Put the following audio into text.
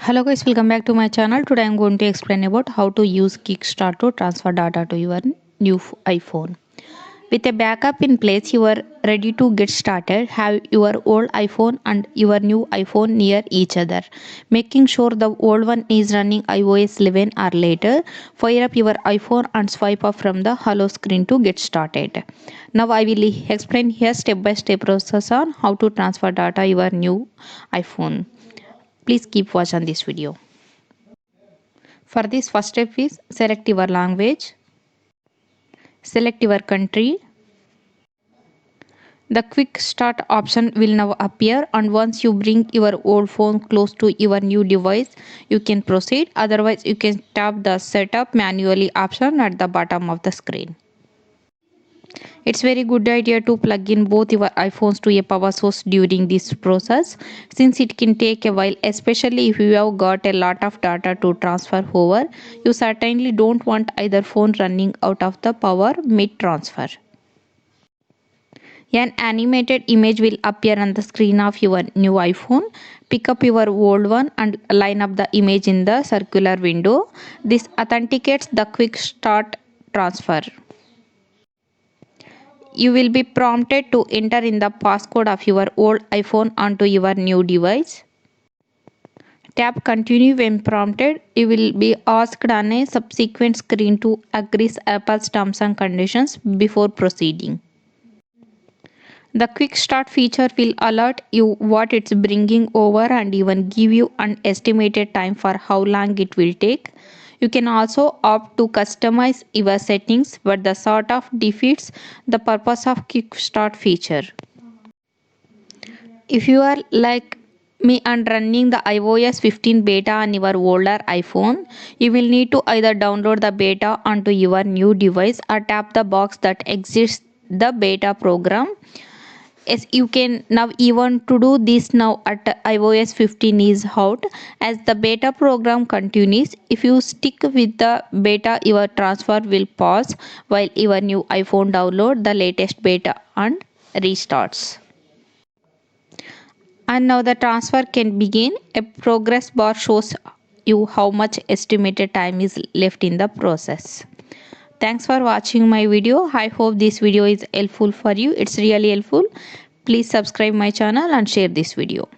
Hello guys, welcome back to my channel. Today I am going to explain about how to use Kickstart to transfer data to your new iPhone. With a backup in place, you are ready to get started. Have your old iPhone and your new iPhone near each other, making sure the old one is running iOS 11 or later. Fire up your iPhone and swipe up from the hello screen to get started. Now I will explain here step-by-step process on how to transfer data your new iPhone. Please keep watching this video. For this, first step is select your language, select your country. The quick start option will now appear, and once you bring your old phone close to your new device, you can proceed. Otherwise, you can tap the setup manually option at the bottom of the screen. It's very good idea to plug in both your iPhones to a power source during this process, since it can take a while, especially if you have got a lot of data to transfer over. You certainly don't want either phone running out of the power mid-transfer. An animated image will appear on the screen of your new iPhone. Pick up your old one and line up the image in the circular window. This authenticates the quick start transfer. You will be prompted to enter in the passcode of your old iPhone onto your new device. Tap continue when prompted. You will be asked on a subsequent screen to agree Apple's terms and conditions before proceeding. The quick start feature will alert you what it's bringing over and even give you an estimated time for how long it will take. You can also opt to customize your settings, but the sort of defeats the purpose of quick start feature. If you are like me and running the iOS 15 beta on your older iPhone, you will need to either download the beta onto your new device or tap the box that exists the beta program. Yes, you can now even to do this now at iOS 15 is out. As the beta program continues, if you stick with the beta, your transfer will pause while your new iPhone download the latest beta and restarts. And now the transfer can begin. A progress bar shows you how much estimated time is left in the process. Thanks for watching my video. I hope this video is helpful for you. It's really helpful. Please subscribe my channel and share this video.